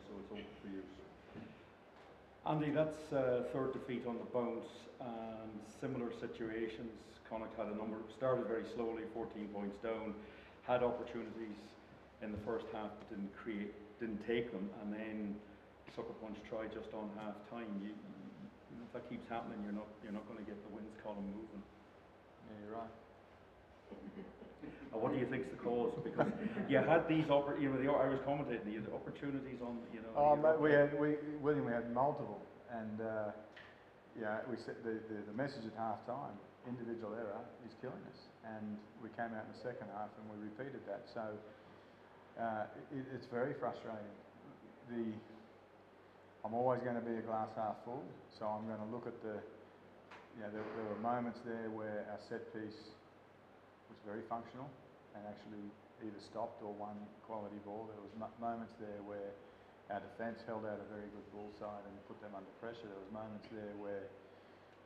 so it's open for you. Andy, that's third defeat on the bounce, and similar situations. Connacht had a number, started very slowly, 14 points down, had opportunities in the first half but didn't take them, and then sucker punch try just on half time. If that keeps happening, you're not going to get the wins column moving. Yeah, you're right. What do you think's the cause? Because you had these I was commentating, you had opportunities on, Oh, mate, we had multiple, and we said the message at half time, individual error is killing us, and we came out in the second half and we repeated that. So it's very frustrating. I'm always going to be a glass half full, so I'm going to look at there were moments there where our set piece was very functional and actually either stopped or won quality ball. There was moments there where our defence held out a very good ball side and put them under pressure. There was moments there where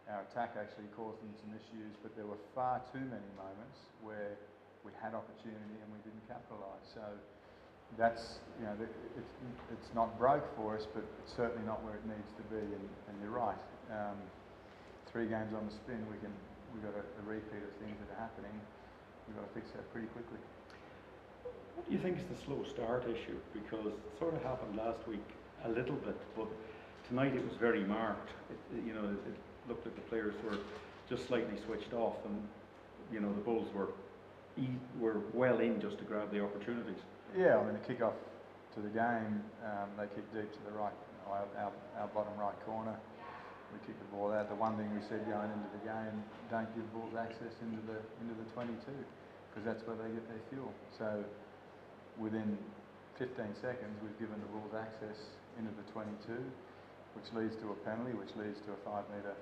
our attack actually caused them some issues, but there were far too many moments where we had opportunity and we didn't capitalise. So that's, it's not broke for us, but it's certainly not where it needs to be. And you're right. 3 games on the spin, we've got a repeat of things that are happening. We've got to fix that pretty quickly. What do you think is the slow start issue? Because it sort of happened last week a little bit, but tonight it was very marked. It looked like the players were just slightly switched off, and the Bulls were well in just to grab the opportunities. Yeah, I mean the kick-off to the game, they kicked deep to the right, our bottom right corner. We kicked the ball out. The one thing we said going into the game, don't give Bulls access into the 22, because that's where they get their fuel. So within 15 seconds, we've given the Bulls access into the 22, which leads to a penalty, which leads to a 5-metre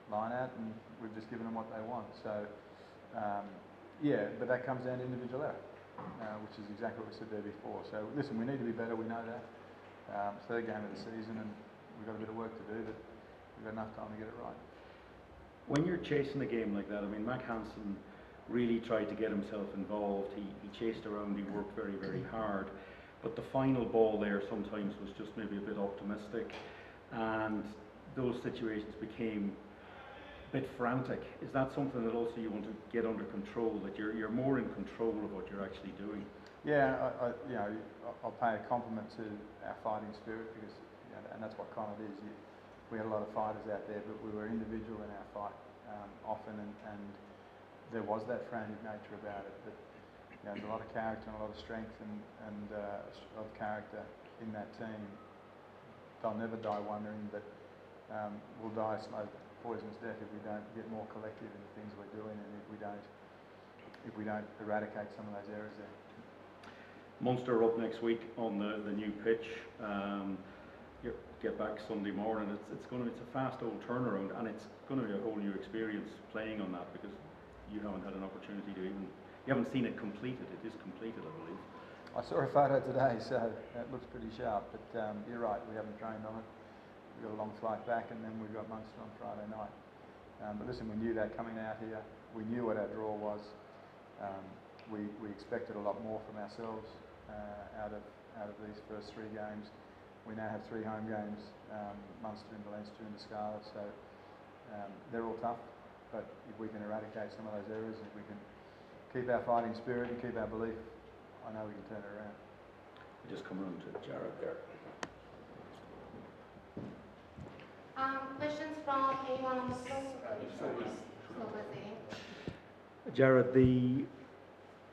line out, and we've just given them what they want. So but that comes down to individual error, which is exactly what we said there before. So listen, we need to be better. We know that. Third game of the season, and we've got a bit of work to do, but we've got enough time to get it right. When you're chasing a game like that, I mean, Mac Hansen really tried to get himself involved. He chased around, he worked very, very hard. But the final ball there sometimes was just maybe a bit optimistic, and those situations became a bit frantic. Is that something that also you want to get under control, that you're more in control of what you're actually doing? Yeah, I'll pay a compliment to our fighting spirit, because and that's what Connacht is. We had a lot of fighters out there, but we were individual in our fight often, and there was that frantic nature about it. But there's a lot of character and a lot of strength and of character in that team. They'll never die wondering, but we'll die a slow, poisonous death if we don't get more collective in the things we're doing, and if we don't eradicate some of those errors there. Munster are up next week on the new pitch. Get back Sunday morning. It's a fast old turnaround, and it's going to be a whole new experience playing on that, because you haven't had an opportunity to you haven't seen it completed. It is completed, I believe. I saw a photo today, so it looks pretty sharp. But you're right, we haven't trained on it. We've got a long flight back, and then we've got Munster on Friday night. But listen, we knew that coming out here. We knew what our draw was. We expected a lot more from ourselves out of these first 3 games. We now have 3 home games, Munster and Valencia and the Scarlet, so they're all tough, but if we can eradicate some of those errors, if we can keep our fighting spirit and keep our belief, I know we can turn it around. We just come round to Jared there. Questions from anyone on the phone? Jared, the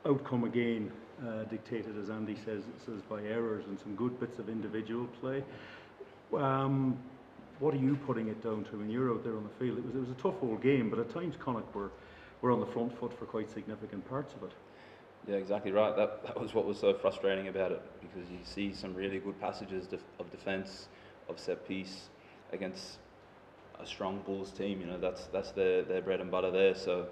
outcome again dictated, as Andy says by errors and some good bits of individual play. What are you putting it down to when you're out there on the field? It was a tough whole game, but at times Connacht were on the front foot for quite significant parts of it. Yeah, exactly right. That was what was so frustrating about it, because you see some really good passages of defence, of set piece against a strong Bulls team. That's their bread and butter there. So,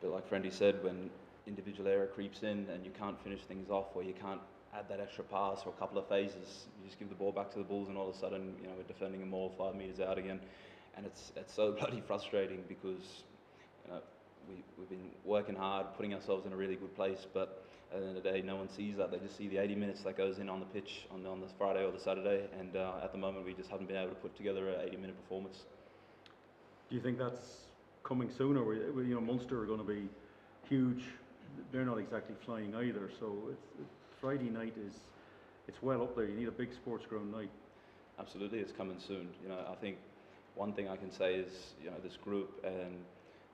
but like Friendy said, when individual error creeps in and you can't finish things off, or you can't add that extra pass or a couple of phases, you just give the ball back to the Bulls, and all of a sudden, we're defending them all 5 metres out again, and it's so bloody frustrating, because we've been working hard, putting ourselves in a really good place, but at the end of the day, no one sees that. They just see the 80 minutes that goes in on the pitch on the Friday or the Saturday, and at the moment we just haven't been able to put together an 80-minute performance. Do you think that's coming sooner? You know, Munster are going to be huge. They're not exactly flying either, so Friday night it's well up there. You need a big sports ground night. Absolutely, it's coming soon. You know, I think one thing I can say is, you know, this group and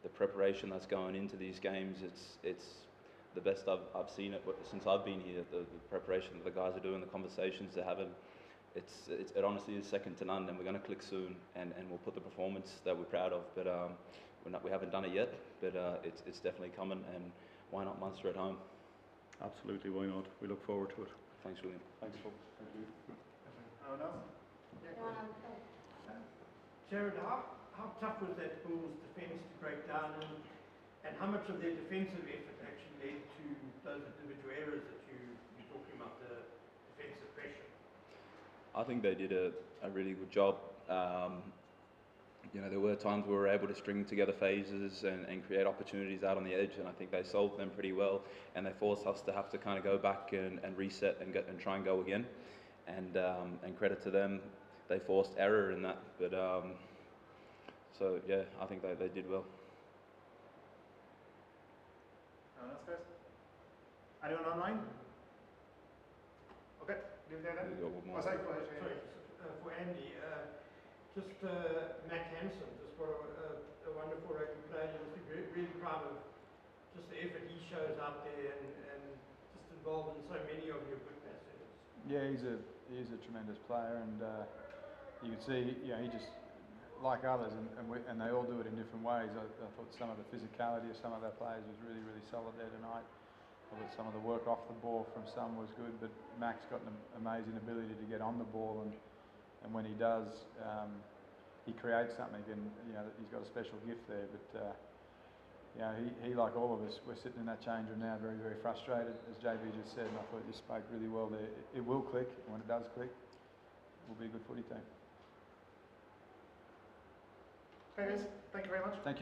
the preparation that's going into these games, it's the best I've seen it since I've been here. The preparation that the guys are doing, the conversations they're having, it honestly is second to none. And we're going to click soon, and we'll put the performance that we're proud of. But we haven't done it yet, but it's definitely coming. And why not Munster at home? Absolutely, why not? We look forward to it. Thanks, William. Thanks, folks. Thank you. Anyone else? Anyone on the phone? Jared, how tough was that Bulls defence to break down, and how much of their defensive effort actually led to those individual errors that you're talking about, the defensive pressure? I think they did a really good job. You know, there were times we were able to string together phases and create opportunities out on the edge, and I think they solved them pretty well. And they forced us to have to kind of go back and reset and try and go again. And credit to them, they forced error in that. But so yeah, I think they did well. Anyone else, guys? Anyone online? Okay, leave it there then. We've got one more. Oh, sorry, go ahead. Sorry, for Andy, Mac Hansen, just got a wonderful rugby player. You must be really proud of just the effort he shows out there and just involved in so many of your good passages. Yeah, he is a tremendous player, and you can see, you know, he just, like others, and they all do it in different ways. I thought some of the physicality of some of their players was really, really solid there tonight. I thought some of the work off the ball from some was good, but Mac's got an amazing ability to get on the ball, and when he does, he creates something, and you know, he's got a special gift there. But you know, he like all of us, we're sitting in that change room now, very, very frustrated, as JB just said, and I thought you spoke really well there. It will click, and when it does click, it will be a good footy team. Okay, guys, thank you very much. Thank you.